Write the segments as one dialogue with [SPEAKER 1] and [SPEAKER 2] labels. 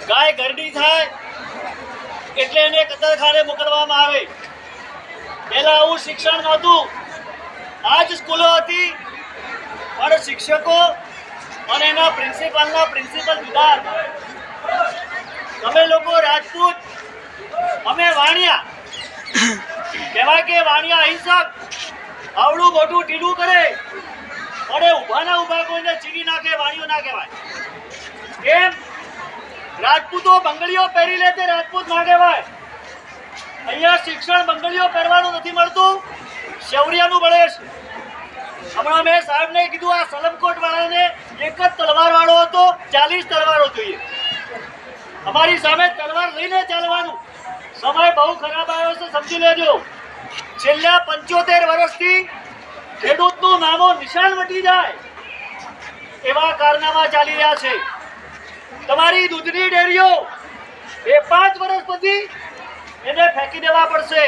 [SPEAKER 1] ગાય ગરડી થાય એટલે એને કતલખાને મોકલવામાં આવે. પહેલા આવું શિક્ષણ નહોતું. આ જ સ્કૂલો હતી, પણ શિક્ષકો અને એના પ્રિન્સિપલ જુદા હતા. તમે લોકો રાજપૂત, અમે વાણિયા. કહેવાય કે વાણિયા અહિંસક, આવડું મોટું ટીલું કરે અને ઉભાના ઉભા કોઈને ચીરી નાખે, વાણિયો ના કહેવાય. કેમ? રાજપૂતો બંગડીઓ પહેરી લે તે રાજપૂત ના કહેવાય. અહીંયા શિક્ષણ બંગડીઓ પહેરવાનું નથી મળતું, શૌર્યનું મળે છે. હમણાં મેં સાહેબને કીધું, આ સલમકોટ વાળાને એક જ તલવાર વાળો હતો, 40 તલવારો જોઈએ. અમારી સામે તલવાર લઈને ચાલવાનું. સમય બહુ ખરાબ આવ્યો છે, સમજી લેજો. છેલ્લા 75 વર્ષથી ખેડૂતનું નામો નિશાન મટી જાય એવા કારનામા ચાલી રહ્યા છે. તમારી દૂધની ડેરીઓ 5 વર્ષ પછી એને ફેંકી દેવા પડશે.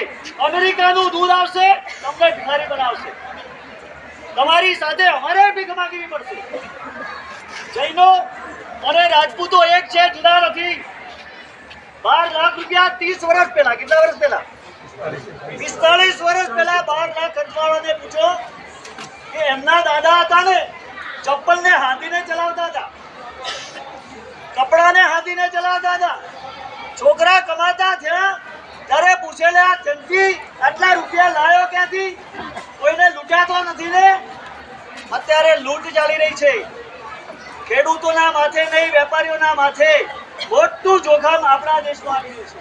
[SPEAKER 1] અમેરિકાનું દૂધ આવશે, તમને ભિખારી બનાવશે. તમારી સાથે અમારે ભીખ માંગવી પડશે. જૈનો અને રાજપૂતો એક છે, જુદા નથી. 12 લાખ રૂપિયા 30 વર્ષ પહેલા, કેટલા વર્ષ પહેલા? 45 વર્ષ પહેલા 12 લાખ ખર્ચવાળાને પૂછો કે એમના દાદા હતા ને, ચપ્પલને હાથીને ચલાવતા હતા, કપડાને હાથીને ચલાવતા હતા. છોકરા કમાતા થયા ત્યારે પૂછેલા, ચંકી આટલા રૂપિયા લાયો ક્યાંથી? કોઈને લૂંટાતો નથી ને. અત્યારે લૂંટ ચાલી રહી છે. ખેડૂતોના માથે નહીં, વેપારીઓના માથે મોટું જોખમ આપણા દેશમાં આવી રહ્યું છે.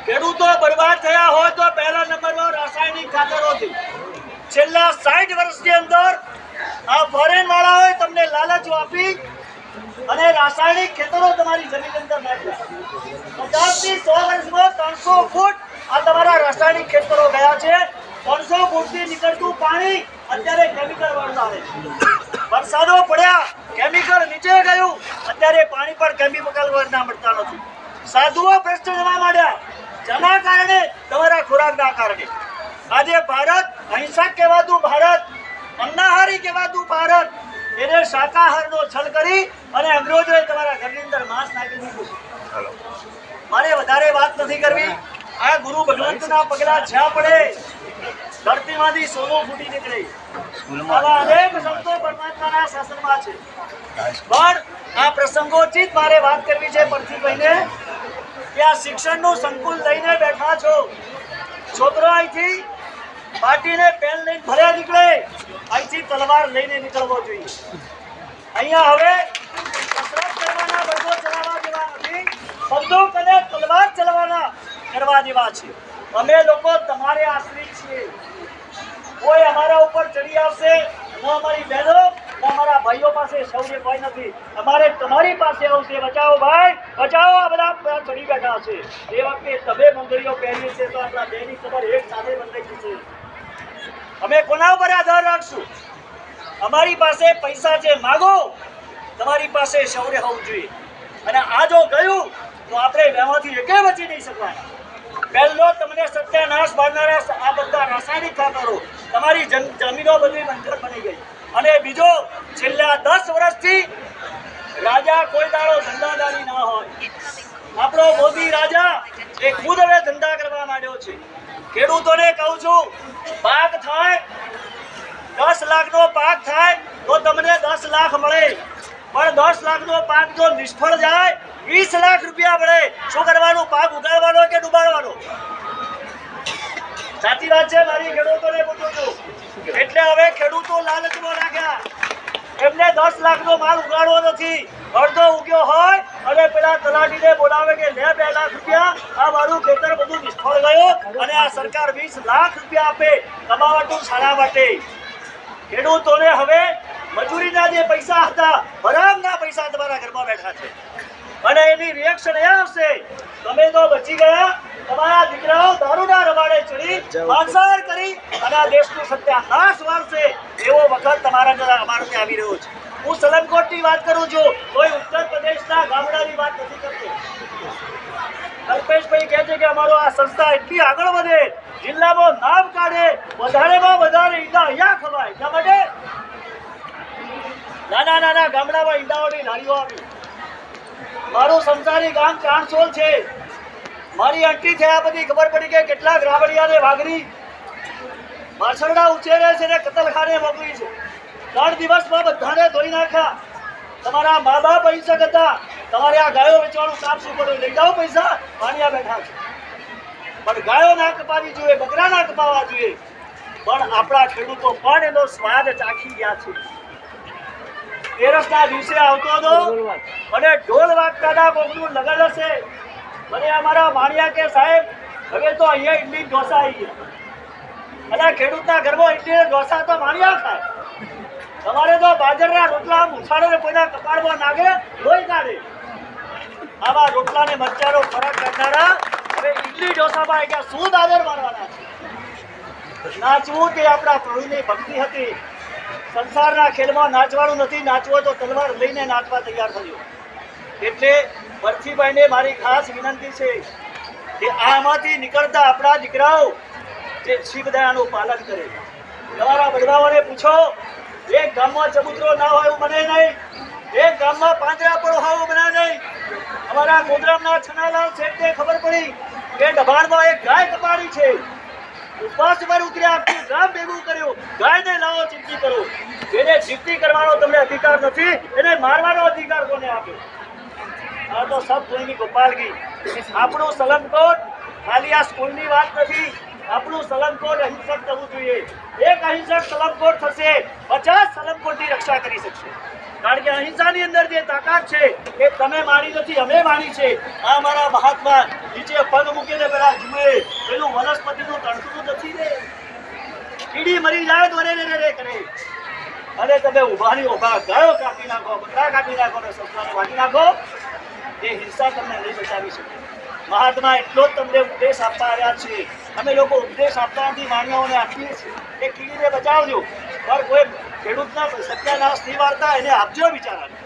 [SPEAKER 1] ખેડૂતો બરબાદ થયા હોય તો પહેલા નંબરમાં રાસાયણિક ખાતરોથી. છેલ્લા 60 વર્ષની અંદર આ ફોરેન વાળાઓએ તમને લાલચ આપી અને રાસાયણિક ખેતરો તમારી જમીન અંદર નાખ્યા. 50 થી 100 વર્ષમાં 300 ફૂટ આ તમારા રાસાયણિક ખેતરો ગયા છે. 300 ફૂટથી નીકળતું પાણી અત્યારે કેમિકલ વાળું આવે. વરસાદો પડ્યા, કેમિકલ નીચે ગયું, અત્યારે પાણી પણ કેમિકલ વાળા મળતા નથી. સાધુઓ ભ્રષ્ટ જવા માંડ્યા. જેના કારણે તમારા ખોરાકના કારણે આજે ભારત અહિંસક કહેવાતું ભારત, અન્નાહારી કહેવાતું ભારત, એને શાકાહારનો છલ કરી અને અંગ્રેજોએ તમારા ઘરની અંદર માંસ નાખી દીધું. મારે વધારે વાત નથી કરવી. આ ગુરુ ભગવંતના પગલા જ્યાં પડે ધરતીમાંથી સોનું ફૂટી નીકળે. આવા અનેક શબ્દો પરમાત્માના શાસનમાં છે. પણ આ પ્રસંગોચિત મારે વાત કરવી છે પરથીભાઈને કે આ શિક્ષણનું સંકુલ લઈને બેઠા છો. છોકરો અહીંથી પાટીને પેન લઈને ભર્યા નીકળે, અહીંથી તલવાર લઈને નીકળવો જોઈએ. અહીંયા હવે કસરત કરવાના વર્ગો ચલાવવા જેવા નથી, બંદૂક અને તલવાર ચલાવવાના કરવા જેવા છે. અમે લોકો તમારે આશ્રિત છીએ. કોઈ અમારા ઉપર ચડી આવશે ન અમારી બહેનો ન અમારા ભાઈઓ પાસે શૌર્ય કોઈ નથી. અમારે તમારી પાસે આવશે, બચાવો ભાઈ બચાવો. આ બધા ચડી બેઠા છે. એ વખતે તમે બંગડીઓ પહેરી છે તો આપણા બેની ખબર એક સાથે બંધાઈ જશે. અમે કોના ઉપર આધાર રાખશું? અમારી પાસે પૈસા છે, માગો. તમારી પાસે શૌર્ય હોવું જોઈએ. અને આ જો ગયું તો આપણે બેમાંથી એકે બચી નહીં શકવાના. પહેલો તમને સત્યાનાશ પાડનારા આ બધા રાસાયણિક ખાતરો, તમારી જમીનો બધી બંજર બની ગઈ. અને બીજો, છેલ્લા 10 વર્ષથી રાજા કોઈ દાડો ધંધાદારી ના હોય. આપણો મોદી રાજા એ ખુદ હવે ધંધા કરવા માંડ્યો છે. ખેડૂતોને કહું છું, પાક થાય 10 લાખનો પાક થાય તો તમને 10 લાખ મળે. પણ 10 લાખનો પાક જો નિષ્ફળ જાય 20 લાખ રૂપિયા મળે. શું કરવાનું? પાક ઉગાડવાનો કે ડૂબાડવાનો? સાચી વાત છે. મારી ખેડૂતોને પૂછું છું. એટલે હવે ખેડૂતો લાલચમાં લાગ્યા. એમને 10 લાખનો માલ ઉગાડવો નથી. અડધો ઉગ્યો હોય અને પેલા તલાટીને બોલાવે કે લે 2 લાખ રૂપિયા, આ મારું ખેતર બધું નિષ્ફળ ગયું અને આ સરકાર 20 લાખ રૂપિયા આપે કમાવટું શાળા માટે. ખેડૂતોને હવે મજૂરીના જે પૈસા હતા, બરાબરના પૈસા તમારા ઘરમાં બેઠા છે. અને એની રિએક્શન એ આવશે, તમે તો બચી ગયા, તમારા દીકરાઓ દારૂના રવાડે ચડી માંસાહાર કરી અને આ દેશનું સત્યાનાશ વાળશે. એવો વખત તમારા અમારા ત્યાં આવી રહ્યો છે. હું સલમકોટની વાત કરું છું, કોઈ ઉત્તર પ્રદેશના ગામડાની વાત નથી કરતો. કલ્પેશભાઈ કહે છે કે અમારો આ સંસ્થા એટલી આગળ વધે, જિલ્લામાં નામ કાઢે, વધારેમાં વધારે ઈંડા અહીંયા ખવાય. એટલા માટે નાના નાના ગામડામાં ઈંડાઓની લારીઓ આવી. મારું સંસારી ગામ ચાણસોલ છે. મારી આંટી થયા પછી ખબર પડી કે કેટલાક રાવડિયાને વાઘરી વાછરડા ઉછેરે છે ને કતલખાને મોકલી છે. 3 દિવસમાં બધાને ધોઈ નાખ્યા. તમારા મા બાપ અહિંસક હતા. તમારે આ ગાયો વેચવાનું કામ શું કર્યું? લઈ જાઓ પૈસા, માણ્યા બેઠા છે. પણ ગાયો ના કપાવી જોઈએ, બકરા ના કપાવવા જોઈએ. પણ આપણા ખેડૂતો પણ એનો સ્વાદ ચાખી ગયા છે. તેરસના દિવસે આવતો હતો અને ઢોલ વાગતાના કોકનું લગન હશે. મને અમારા માણિયા કે સાહેબ હવે તો અહીંયા ઇડલી ઢોસા આવી ગયા. અને ખેડૂતના ઘરમાં ઇડલી ઢોસા તો માણિયા ખાય. તમારે તો બાજરના રોટલા ઉછાળે કોઈના કપાળમાં નાગે, લોહી કાઢે. આવા રોટલા ને મરચાનો ફરક કરનારા હવે ઇડલી ઢોસામાં આવી ગયા. શું દાદર મારવાના છે? નાચવું તે આપણા પ્રભુની ભક્તિ હતી. સંસારના ખેલમાં નાચવાનું નથી. નાચવો તો તલવાર લઈને નાચવા તૈયાર થયો. એટલે બરછીભાઈને મારી ખાસ વિનંતી છે કે આમાંથી નીકળતા આપણા દીકરાઓ જે શિવદયાનું પાલન કરે. તમારા વડવાઓને પૂછો, એક ગામમાં ચબૂતરો ના હોય એવું બને નહીં. એક ગામમાં પાંજરા પણ હોય એવું બને નહીં. અમારા ગોધરામના છનાલાલ શેઠને ખબર પડી કે ડભાણમાં એક ગાય કપાડી છે. ઉપવાસ પર ઉતર્યા, આખું ગામ ભેગું કર્યું. ગાયને લાવો, ચિંતી કરો. જેને ચિંતી કરવાનો તમને અધિકાર નથી, એને મારવાનો અધિકાર કોને આપ્યો? આ તો સબ કોઈની ગોપાલગી. આપણું સલંગકોટ ખાલી આ સ્કૂલની વાત નથી. આપણું સલંગકોટ અહિંસક થવું જોઈએ. એક અહિંસક સલંગકોટ થશે, 50 સલંગકોટની રક્ષા કરી શકશે. કારણ કે અહિંસાની અંદર જે તાકાત છે એ તમે માણી નથી, અમે માણી છે. આ મારા મહાત્મા નીચે પગ મૂકીને પેલા જુએ, પેલું વનસ્પતિનું તણખું નથી ને, કીડી મરી જાય તો રે કરે. અને તમે ઉભાની ઉભા ગાયો કાપી નાખો, બકરા કાપી નાખો ને સસલાને વાગી નાખો, એ હિંસા તમને નહીં બચાવી શકે. મહાત્મા એટલો જ તમને ઉપદેશ આપવા આવ્યા છે. અમે લોકો ઉપદેશ આપતા નથી, માણ્યાઓને આપીએ છીએ કે કીડીને બચાવજો. પણ કોઈ ખેડૂતના સત્યાનાશ નહીં વાળતા, એને આપજો બિચારાને.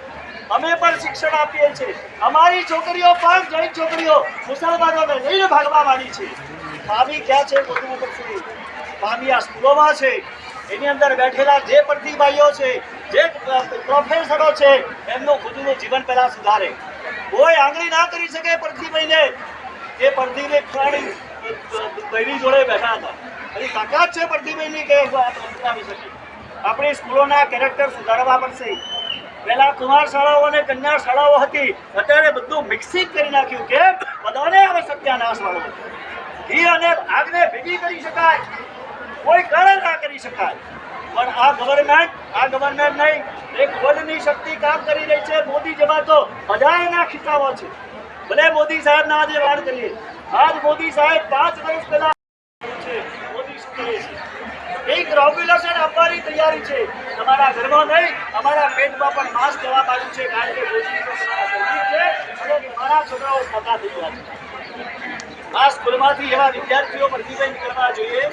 [SPEAKER 1] અમે પણ શિક્ષણ આપીએ છીએ. અમારી છોકરીઓ પણ જૈન છોકરીઓ મુસલમાનોને લઈને ભાગવા માંડી છે. પામી ક્યાં છે ગોતવું પડશે. પામી આ સ્કૂલોમાં છે. એની અંદર બેઠેલા જે પ્રતિભાઈઓ છે, જે પ્રોફેસરો છે, એમનું ખુદનું જીવન પહેલા સુધારે. કોઈ આંગળી ના કરી શકે પ્રતિભાઈને. એ પ્રતિભાઈ ખાણી બહેરી જોડે બેઠા હતા. હજી તાકાત છે પ્રતિભાઈની કે બનાવી શકે. આપણી સ્કૂલોના કેરેક્ટર સુધારવા પડશે. પહેલા કુમાર શાળાઓ અને કન્યા શાળાઓ હતી, અત્યારે બધું મિક્સિંગ કરી નાખ્યું. કે બધાને હવે સત્યાનાશ વાળો. ઘી અને આગને ભેગી કરી શકાય, કોઈ કારણ ના કરી શકાય. પણ આ ગવર્મેન્ટ નહીં, એક વર્લ્ડની શક્તિ કામ કરી રહી છે. મોદી જેવા તો બધા એના ખિસ્સાઓ છે. ભલે મોદી સાહેબના આજે વાત કરીએ. આજ મોદી સાહેબ 5 વર્ષ પહેલા છે. મોદી શું કરે છે? એક રેગ્યુલેશન આપવાની તૈયારી છે. તમારા ઘરમાં નહીં, અમારા પેટમાં પણ માસ જવા પાડ્યું છે. કારણ કે મોદી છે અને મારા છોકરાઓ થતા થઈ ગયા છે. આ સ્કૂલમાંથી એવા વિદ્યાર્થીઓ પ્રતિભાઈ નીકળવા જોઈએ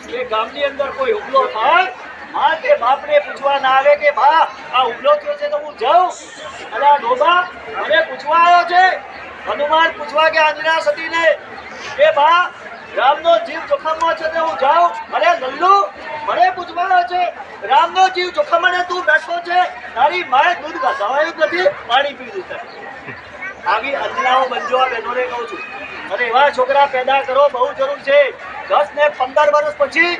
[SPEAKER 1] કે ગામની અંદર કોઈ હુમલો થાય, માં કે બાપને પૂછવા ના આવે કે બા આ હુમલો થયો છે તો હું જાઉં. અને આ ડોબા મને પૂછવા આવ્યો છે. હનુમાન પૂછવા કે આંજણા સતીને કે બા રામનો જીવ જોખમમાં છે તો હું જાઉં. અરે લલ્લુ મને પૂછવા આવ્યો છે, રામનો જીવ જોખમમાં તું બેઠો છે, તારી માએ દૂધ ઘસાવાયું નથી, પાણી પી દીધું. આવી અંજનાઓ બનજો આ બહેનોને કહું છું. અને એવા છોકરા પેદા કરો, બહુ જરૂર છે. 10 ને 15 વર્ષ પછી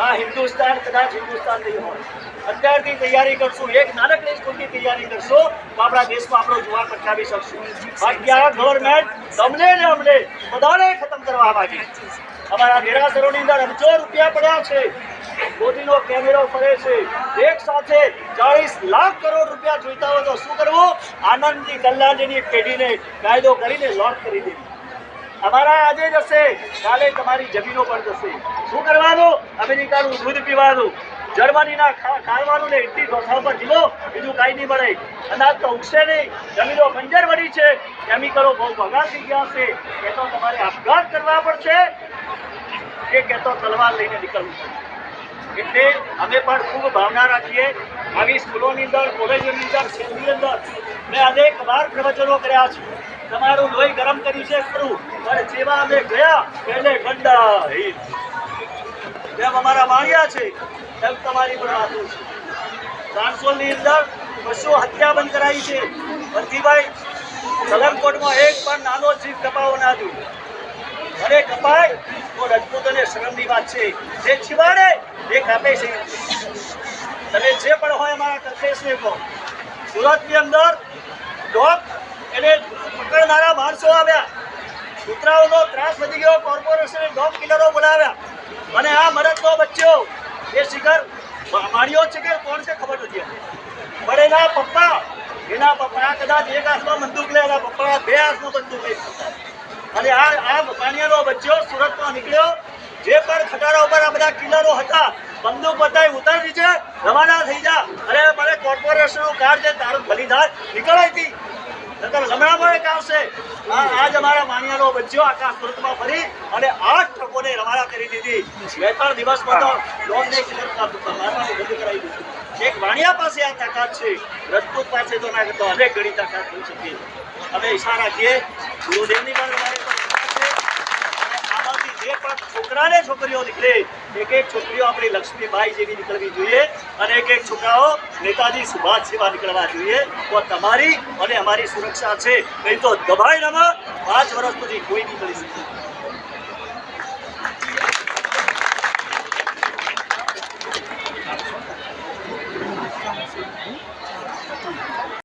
[SPEAKER 1] આ હિન્દુસ્તાન કદાચ હિન્દુસ્તાન નહીં હોય. અત્યારથી તૈયારી કરશું, એક નાનકડી સ્કૂલની તૈયારી કરશું તો આપણા દેશમાં આપણો જુવાન પઠાવી શકશું. બાકી આ ગવર્મેન્ટ તમને ને અમને બધાને ખતમ કરવા માંગે. અમારા દેરાસરોની અંદર અબજો રૂપિયા પડ્યા છે. મોદીનો કેમેરો ફરે છે. એક સાથે 40 લાખ કરોડ રૂપિયા જોઈતા હોય તો શું કરવું? આનંદજી કલ્યાણજીની પેઢીને કાયદો કરીને લોટ કરી દેવી. અમારા આજે જશે, કાલે તમારી જમીનો પર જશે. શું કરવાનું? અમેરિકાનું દૂધ પીવાનું, જર્મનીના ખાવાનું ને ઇડલી ઢોસા પર જીવો, બીજું કાંઈ નહીં મળે. અનાજ તો ઉગશે નહીં, જમીનો બંજર પડી છે, કેમિકલો બહુ ભગા થઈ ગયા છે. એ તો તમારે આપઘાત કરવા પડશે કે તો તલવાર લઈને નીકળવું પડશે. એટલે અમે પણ ખૂબ ભાવના રાખીએ. આવી સ્કૂલોની અંદર, કોલેજોની અંદર, શહેરની અંદર મેં અનેક વાર પ્રવચનો કર્યા છે. તમારું લોહી ગરમ કર્યું છે ખરું, પણ જેવા અમે ગયા એટલે ઠંડા હિત. જેમ અમારા માણ્યા છે એમ તમારી પણ વાતો છે. ચાણસોલની અંદર 200 હત્યા બંધ કરાવી છે. ભરતીભાઈ કલમકોટમાં એક પણ નાનો જીવ કપાવો ના જોઈએ. અને કપાય તો રજપૂતોને શરમની વાત છે. જે છીવાડે એ કાપે છે. તમે જે પણ હોય અમારા કલ્પેશને કહો. સુરતની અંદર ડોગ એને પકડનારા માણસો આવ્યા. કૂતરાઓનો ત્રાસ વધી ગયો. કોર્પોરેશને ડોગ કિલરો બોલાવ્યા અને આ મરદનો બચ્ચો એ શિખર માર્યો છે કે કોણ છે ખબર નથી. પણ એના પપ્પા કદાચ એક હાથમાં બંદૂક લે, એના પપ્પા બે હાથમાં બંદૂક લે. અને આ પાણીયાનો બચ્ચો સુરતમાં નીકળ્યો. જે પણ ખટારા ઉપર આ બધા કિલ્લરો હતા, બંદૂક બતાવી ઉતારી દીધે, રવાના થઈ જા. અરે મારે કોર્પોરેશનનું કાર્ડ છે, તારું બલિદાન નીકળાઈ હતી. લમણામાં એક આવશે. આજ અમારા માણિયાનો બચ્ચો આખા સુરતમાં ફરી અને 8 ટ્રકોને રવાના કરી દીધી. 2-3 દિવસમાં તો લોનને મારવાનું બંધ કરાવી દીધું. એક વાણિયા પાસે આ તાકાત છે, રજપૂત પાસે તો ના કરતો અનેક ઘણી તાકાત હોઈ શકે. અમે ઈશારા રાખીએ ગુરુદેવની પણ અમારે છે. આમાંથી જે પણ છોકરાને છોકરીઓ નીકળે, એક છોકરીઓ આપણી લક્ષ્મીબાઈ જેવી નીકળવી જોઈએ અને એક છોકરાઓ નેતાજી સુભાષ જેવા નીકળવા જોઈએ. તો તમારી અને અમારી સુરક્ષા છે. નહીં તો દબાઈ નામાં 5 વર્ષ પછી કોઈ નીકળી શકે.